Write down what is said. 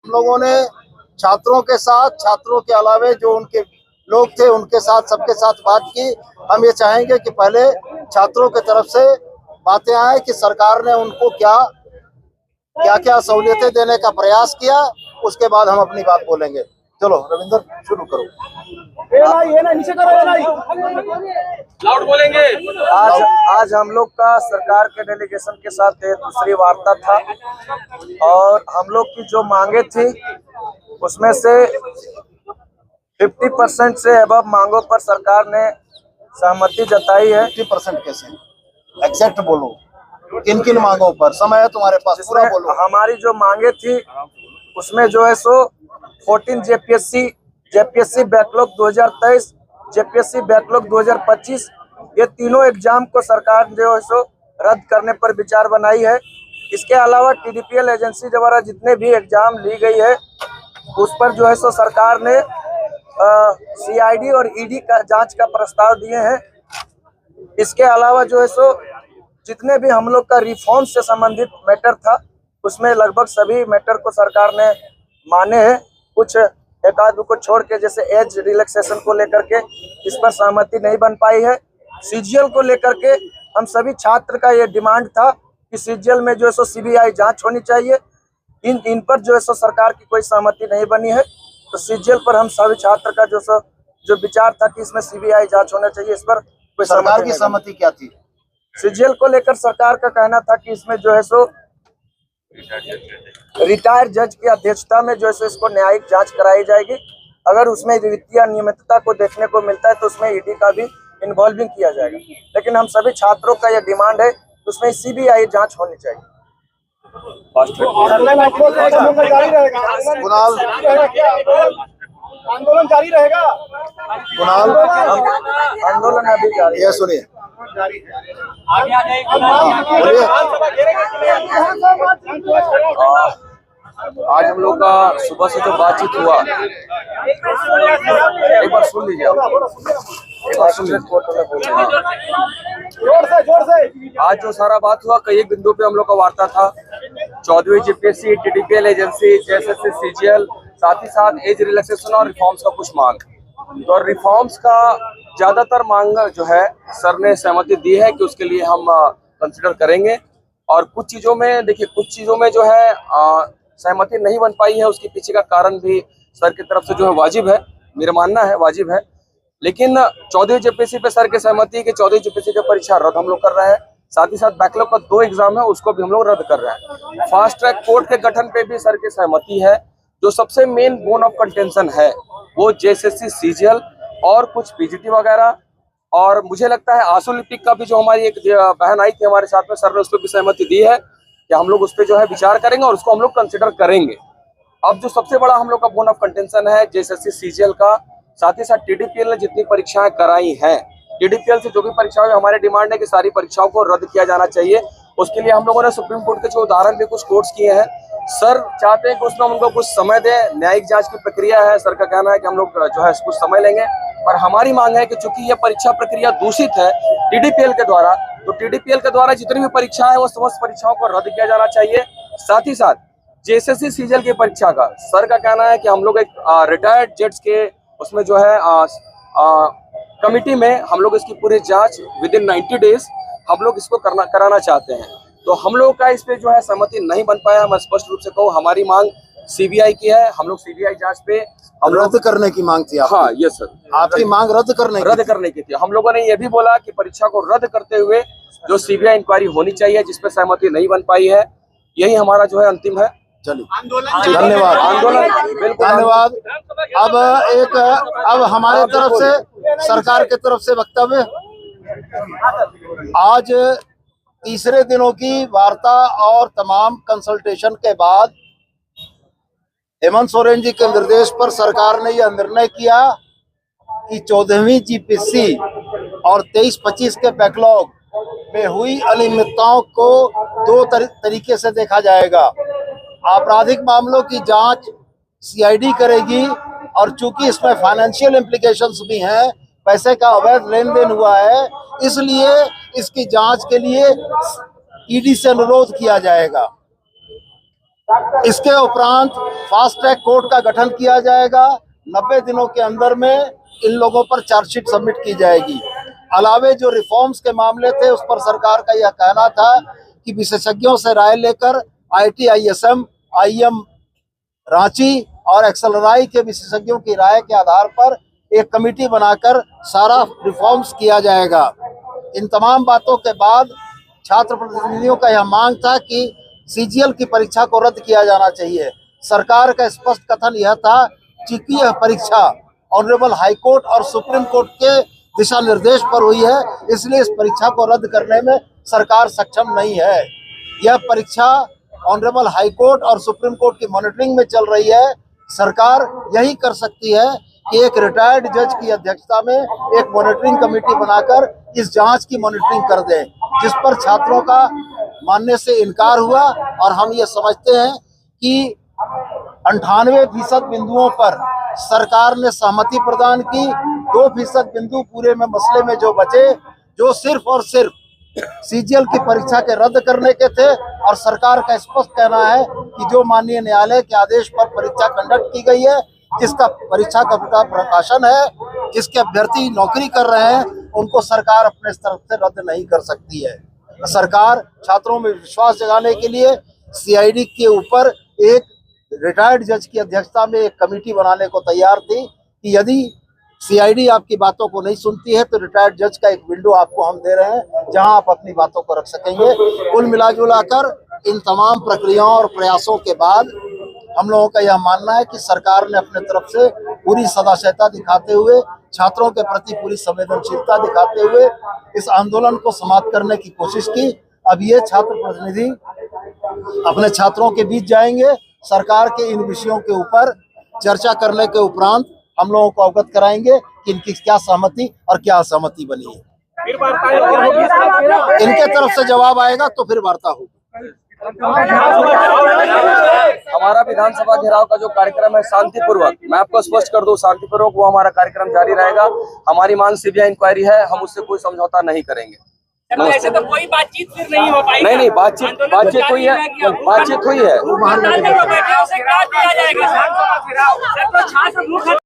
लोगों ने छात्रों के साथ, छात्रों के अलावे जो उनके लोग थे उनके साथ, सबके साथ बात की। हम ये चाहेंगे कि पहले छात्रों की तरफ से बातें आए कि सरकार ने उनको क्या क्या क्या सहूलियतें देने का प्रयास किया, उसके बाद हम अपनी बात बोलेंगे। चलो रविंदर, शुरू करो। लाउड बोलेंगे। आज हम लोग का सरकार के डेलीगेशन के साथ दूसरी वार्ता था और हम लोग की जो मांगे थी उसमें से 50% से अबव मांगों पर सरकार ने सहमति जताई है। 50% कैसे? एग्जैक्ट बोलो, किन किन मांगों पर? समय है तुम्हारे पास, पूरा बोलो। हमारी जो मांगे थी उसमें जो है सो 14 जेपीएससी बैकलॉग 2023, जेपीएससी बैकलॉग 2025, ये तीनों एग्जाम को सरकार जो है सो रद्द करने पर विचार बनाई है। इसके अलावा टीडीपीएल एजेंसी द्वारा जितने भी एग्जाम ली गई है उस पर जो है सो सरकार ने सीआईडी और ईडी का जांच का प्रस्ताव दिए हैं। इसके अलावा जो है सो जितने भी हम लोग का रिफॉर्म से संबंधित मैटर था उसमें लगभग सभी मैटर को सरकार ने माने हैं। कुछ एक आध को छोड़ के, जैसे एज रिलैक्सेशन को लेकर के इस पर सहमति नहीं बन पाई है। सीजीएल को लेकर के हम सभी छात्र का ये डिमांड था कि सीजीएल में जो है सो सीबीआई जांच होनी चाहिए। इन पर जो है सो सरकार की कोई सहमति नहीं बनी है। तो सीजीएल पर हम सभी छात्र का जो विचार था कि इसमें सीबीआई जांच होना चाहिए, इस पर कोई सरकार की सहमति क्या थी? सीजीएल को लेकर सरकार का कहना था कि इसमें जो है सो रिटायर्ड जज की अध्यक्षता में जो है सो इसको न्यायिक जांच कराई जाएगी। अगर उसमें वित्तीय अनियमितता को देखने को मिलता है तो उसमें ईडी का भी इन्वॉल्विंग किया जाएगा। लेकिन हम सभी छात्रों का यह डिमांड है कि उसमें सीबीआई जांच होनी चाहिए। कुणाल, आंदोलन जारी रहेगा। कुणाल, आंदोलन अभी जारी ये सुनिए, आज हम लोग का सुबह से जो बातचीत हुआ, एक बार सुन लीजिए आप, एक बार सुन लीजिए। जोर से आज जो सारा बात हुआ, कई एक बिंदु पे हम लोग का वार्ता था। 14वीं JPSC, TDPL agency, JSSC, CGL, साथ ही साथ एज रिलैक्सेशन और रिफॉर्म्स का कुछ मांग। तो रिफॉर्म्स का ज्यादातर मांग जो है सर ने सहमति दी है कि उसके लिए हम कंसिडर करेंगे। और कुछ चीजों में देखिए, कुछ चीजों में जो है सहमति नहीं बन पाई है, उसके पीछे का कारण भी सर की तरफ से जो है वाजिब है, मेरा मानना है वाजिब है। लेकिन 14वीं जेपीएससी पे सर की सहमति है कि 14वीं जेपीएससी की परीक्षा रद्द हम लोग कर रहे हैं। साथ ही साथ बैकलॉग का 2 एग्जाम है उसको भी हम लोग रद्द कर रहे हैं। फास्ट ट्रैक कोर्ट के गठन पे भी सर की सहमति है। जो सबसे मेन बोन ऑफ कंटेंशन है वो जेएसएससी, सीजीएल और कुछ पीजीटी वगैरह। और मुझे लगता है आंसू लिपिक का भी जो हमारी एक बहन आई थी हमारे साथ में, सर ने उस पर भी सहमति दी है कि हम लोग उस पर जो है विचार करेंगे और उसको हम लोग कंसिडर करेंगे। अब जो सबसे बड़ा हम लोग का बोन ऑफ कंटेंशन है जेएसएससी, सीजीएल का, साथ ही साथ टीडीपीएल ने जितनी परीक्षाएं कराई हैं, टीडीपीएल से जो भी परीक्षाएं, हमारे डिमांड है कि सारी परीक्षाओं को रद्द किया जाना चाहिए। उसके लिए हम लोगों ने सुप्रीम कोर्ट के जो उदाहरण भी कुछ कोर्ट्स किए हैं। सर चाहते हैं कि उसमें उनको कुछ समय दें, न्यायिक जांच की प्रक्रिया है। सर का कहना है कि हम लोग जो है कुछ समय लेंगे। और हमारी मांग है कि चूंकि यह परीक्षा प्रक्रिया दूषित है टीडीपीएल के द्वारा, तो टीडीपीएल के द्वारा जितनी भी परीक्षाएं वो समस्त परीक्षाओं को रद्द किया जाना चाहिए। साथ ही साथ जेएसएससी, सीजीएल की परीक्षा का सर का कहना है कि हम लोग एक रिटायर्ड जज के उसमें जो है कमिटी में हम लोग इसकी पूरी जांच विदिन 90 डेज हम लोग इसको कराना चाहते हैं। तो हम लोग का इस पे जो है सहमति नहीं बन पाया। मैं स्पष्ट रूप से कहूँ, हमारी मांग सीबीआई की है। हम लोग सीबीआई जांच पे रद्द करने की मांग थी आपकी? हाँ, यस सर, आपकी मांग रद्द करने की थी। हम लोगों ने ये भी बोला कि परीक्षा को रद्द करते हुए जो सीबीआई इंक्वायरी होनी चाहिए, जिसपे सहमति नहीं बन पाई है, यही हमारा जो है अंतिम है। चलिए, धन्यवाद। आंदोलन बिल्कुल धन्यवाद। अब हमारे तरफ से, सरकार की तरफ से वक्तव्य। आज तीसरे दिनों की वार्ता और तमाम कंसल्टेशन के बाद हेमंत सोरेन जी के निर्देश पर सरकार ने यह निर्णय किया कि 14वीं जीपीएससी और 23-25 के बैकलॉग में हुई अनियमितताओं को 2 तरीके से देखा जाएगा। आपराधिक मामलों की जांच सीआईडी करेगी और चूंकि इसमें फाइनेंशियल इम्प्लीकेशंस भी हैं, पैसे का अवैध लेन देन हुआ है, इसलिए इसकी जांच के लिए ईडी से अनुरोध किया जाएगा। इसके उपरांत फास्ट ट्रैक कोर्ट का गठन किया जाएगा। 90 दिनों के अंदर में इन लोगों पर चार्जशीट सबमिट की जाएगी। अलावे जो रिफॉर्म्स के मामले थे उस पर सरकार का यह कहना था कि विशेषज्ञों से राय लेकर IIT ISM IIM रांची और एक्सेलराई के विशेषज्ञों की राय के आधार पर एक कमेटी बनाकर सारा रिफॉर्म्स किया जाएगा। इन तमाम बातों के बाद छात्र प्रतिनिधियों का यह मांग था कि CGL की परीक्षा को रद्द किया जाना चाहिए। सरकार का स्पष्ट कथन यह था कि यह परीक्षा ऑनरेबल हाई कोर्ट और सुप्रीम कोर्ट के दिशा निर्देश पर हुई है, इसलिए इस परीक्षा को रद्द करने में सरकार सक्षम नहीं है। यह परीक्षा ऑनरेबल हाई कोर्ट और सुप्रीम कोर्ट की मॉनिटरिंग में चल रही है। सरकार यही कर सकती है कि एक रिटायर्ड जज की अध्यक्षता में एक मॉनिटरिंग कमेटी बनाकर इस जांच की मॉनिटरिंग कर दे, जिस पर छात्रों का मानने से इनकार हुआ। और हम ये समझते हैं कि 98% बिंदुओं पर सरकार ने सहमति प्रदान की। 2% बिंदु पूरे में मसले में जो बचे, जो सिर्फ और सिर्फ CGL की परीक्षा के रद्द करने के थे। और सरकार का स्पष्ट कहना है कि जो माननीय न्यायालय के आदेश पर परीक्षा कंडक्ट की गई है, जिसका परीक्षा का प्रकाशन है, जिसके अभ्यर्थी नौकरी कर रहे हैं, उनको सरकार अपने तरफ से रद्द नहीं कर सकती है। सरकार छात्रों में विश्वास जगाने के लिए CID के ऊपर एक रिटायर्ड जज की अध्यक्षता में एक कमेटी बनाने को तैयार थी कि यदि CID आपकी बातों को नहीं सुनती है तो रिटायर्ड जज का एक विंडो आपको हम दे रहे हैं, जहां आप अपनी बातों को रख सकेंगे। कुल मिलाजुलाकर इन तमाम प्रक्रियाओं और प्रयासों के बाद हम लोगों का यह मानना है कि सरकार ने अपने तरफ से पूरी सदाशयता दिखाते हुए, छात्रों के प्रति पूरी संवेदनशीलता दिखाते हुए इस आंदोलन को समाप्त करने की कोशिश की। अब ये छात्र प्रतिनिधि अपने छात्रों के बीच जाएंगे, सरकार के इन विषयों के ऊपर चर्चा करने के उपरांत हम लोगों को अवगत कराएंगे कि इनकी क्या सहमति और क्या असहमति बनी है। इनके तरफ से जवाब आएगा तो फिर वार्ता होगी। हमारा विधानसभा घेराव का जो कार्यक्रम है शांतिपूर्वक, मैं आपको स्पष्ट कर दूं, शांतिपूर्वक वो हमारा कार्यक्रम जारी रहेगा। हमारी मांग CBI इंक्वायरी है, हम उससे कोई समझौता नहीं करेंगे। ऐसे तो कोई बातचीत फिर नहीं हो पाएगी। नहीं, बातचीत हुई है, बातचीत हुई है। बैठे उसे क्या दिया जाएगा?